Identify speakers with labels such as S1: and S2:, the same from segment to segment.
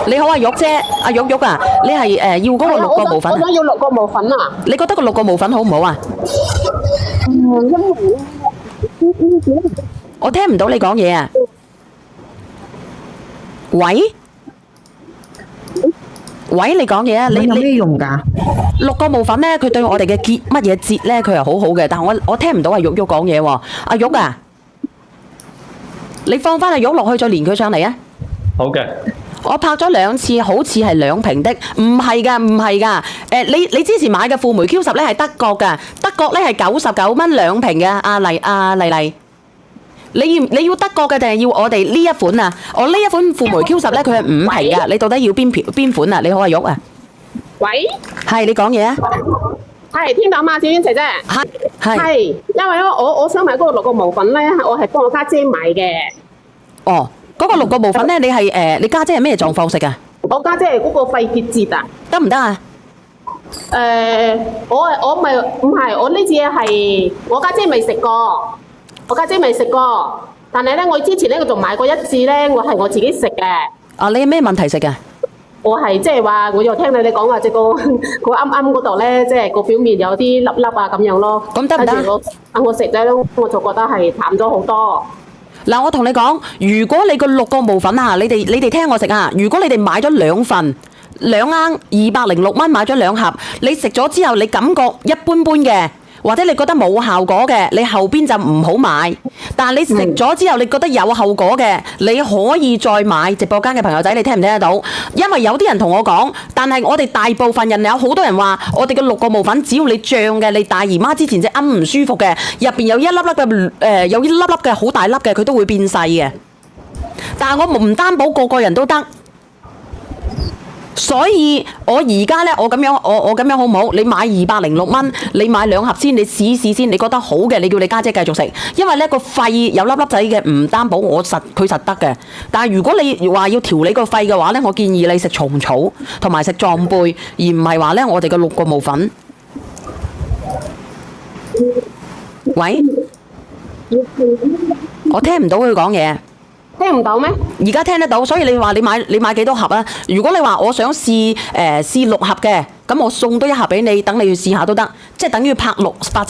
S1: 你好，阿玉姐，阿玉玉啊，你係要嗰個六個無粉啊？
S2: 我想要6個無粉啊！
S1: 你覺得個六個無粉好唔好啊？
S2: 因為
S1: 我聽唔到你講嘢啊！喂喂，你講嘢啊！
S3: 有咩用㗎？
S1: 六個無粉咧，佢對我哋嘅乜嘢節咧，佢係好好嘅。但係我聽唔到阿玉玉講嘢喎。阿玉啊，你放翻阿玉落去，再連佢上嚟啊！
S4: 好嘅。
S1: 我拍咗2次，好似係兩瓶的，唔係㗎，唔係㗎。你之前買嘅富梅 Q10咧係德國㗎，德國咧係99蚊兩瓶嘅。阿麗，你要德國嘅定係要我哋呢一款啊？我呢一款富梅 Q10咧，佢係5瓶㗎。你到底要邊款啊？你好，阿玉啊。
S2: 喂，
S1: 係你講嘢啊？
S2: 係聽到嗎，小婉姐姐？係，因為咧，我想買嗰個6個無粉咧，我係幫我家姐買嘅。
S1: 哦。嗰個6個無粉咧，你係你家姐係咩狀況食啊？
S2: 我家姐係嗰個肺結節啊，
S1: 得唔得啊？
S2: 我咪唔係，我呢次係我家姐未食過，但係咧我之前咧我仲買過一次咧，我係我自己食嘅。
S1: 啊，你有咩問題食啊？
S2: 我係即係話，我又聽你講話，即個啱嗰度咧，即係個表面有啲粒粒啊咁樣咯。
S1: 咁得唔得？
S2: 我食咗咧，我就覺得係淡咗好多。
S1: 嗱，我同你講，如果你個6個無粉啊，你哋聽我食啊，如果你哋買咗2份2盎206蚊買咗2盒，你食咗之後你感覺一般般嘅，或者你覺得冇效果嘅，你後邊就唔好買。但係你食咗之後你覺得有效果嘅，你可以再買。直播間嘅朋友仔，你聽唔聽得到？因為有啲人同我講，但係我哋大部分人有好多人話，我哋嘅6個無粉，只要你脹嘅，你大姨媽之前隻唔舒服嘅，入邊有一粒粒嘅有一粒粒嘅好大粒嘅，佢都會變細嘅。但係我唔擔保個個人都得。所以我而家咧，我咁樣好唔好？你買206蚊，你買2盒先，你試先，你覺得好嘅，你叫你家姐繼續食。因為咧個肺有粒粒仔嘅，唔擔保佢實得嘅。但係如果你話要調理個肺嘅話咧，我建議你食蟲草同埋食壯貝，而唔係話咧我哋嘅6個無粉。喂，我聽唔到佢講嘢。
S2: 聽唔到咩？
S1: 而家聽得到，所以你話你買幾多盒啊？如果你話我想試6盒嘅，咁我送多1盒俾你，等你去試下都得，即係等於拍6拍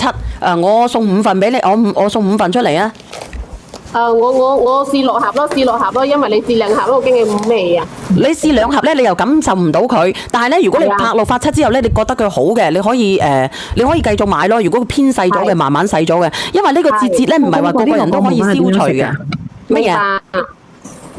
S1: 7。我送5份俾你，我送5份出嚟啊！
S2: 我試6盒咯，因為你試2盒都驚你冇味啊！
S1: 你試2盒咧，你又感受唔到佢，但係咧，如果你拍6拍7之後咧，你覺得佢好嘅，你可以繼續買咯。如果佢偏細咗嘅，慢慢細咗嘅，因為呢個節咧唔係話個個人都可以消除嘅。乜嘢？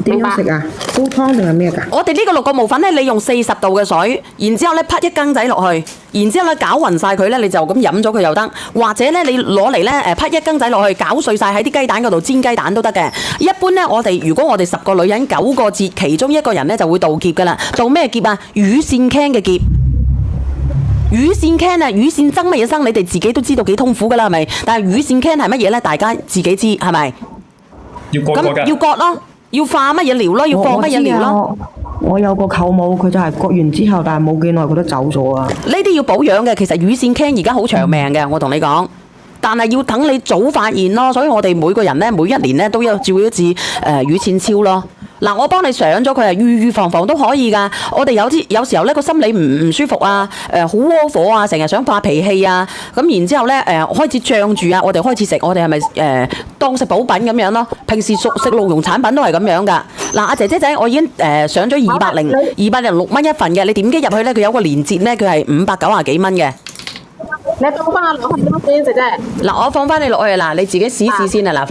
S3: 點樣食啊？煲湯定係咩㗎？
S1: 我哋呢個6個無粉咧，你用40度嘅水，然之後咧滗1羹仔落去，然之後咧攪勻晒佢咧，你就咁飲咗佢又得。或者咧你攞嚟咧滗1羹仔落去，攪碎晒喺啲雞蛋嗰度煎雞蛋都得嘅。一般咧如果我哋10個女人9個節，其中1個人咧就會盜劫㗎啦。盜咩劫啊？乳腺 can 嘅劫。乳腺 can 啊，乳腺增乜嘢生？你哋自己都知道幾痛苦㗎啦，係咪？但係乳腺 can 係乜嘢咧？大家自己知係咪？咁要割咯，要化乜嘢療咯，要放乜嘢療咯。
S3: 我有個舅母，佢就係割完之後，但係冇幾耐佢都走咗啊。
S1: 呢啲要保養嘅，其實乳腺 can 而家好長命嘅，我同你講。但係要等你早發現咯，所以我哋每個人咧，每1年咧都有照一次乳腺超咯。嗱，我幫你上咗佢係預防都可以㗎。我哋有時候咧個心理唔舒服啊，好窩火啊，成日想發脾氣啊，咁然之後咧開始脹住啊，我哋開始食，我哋係咪當食補品咁樣咯？平時食鹿茸產品都係咁樣㗎。嗱，阿姐姐仔，我已經上咗206蚊1份嘅，你點擊入去咧，佢有個連結咧，佢係590幾蚊嘅。
S2: 你放翻落去先，姐姐。
S1: 嗱，我放翻你落去嗱，你自己試先啊嗱。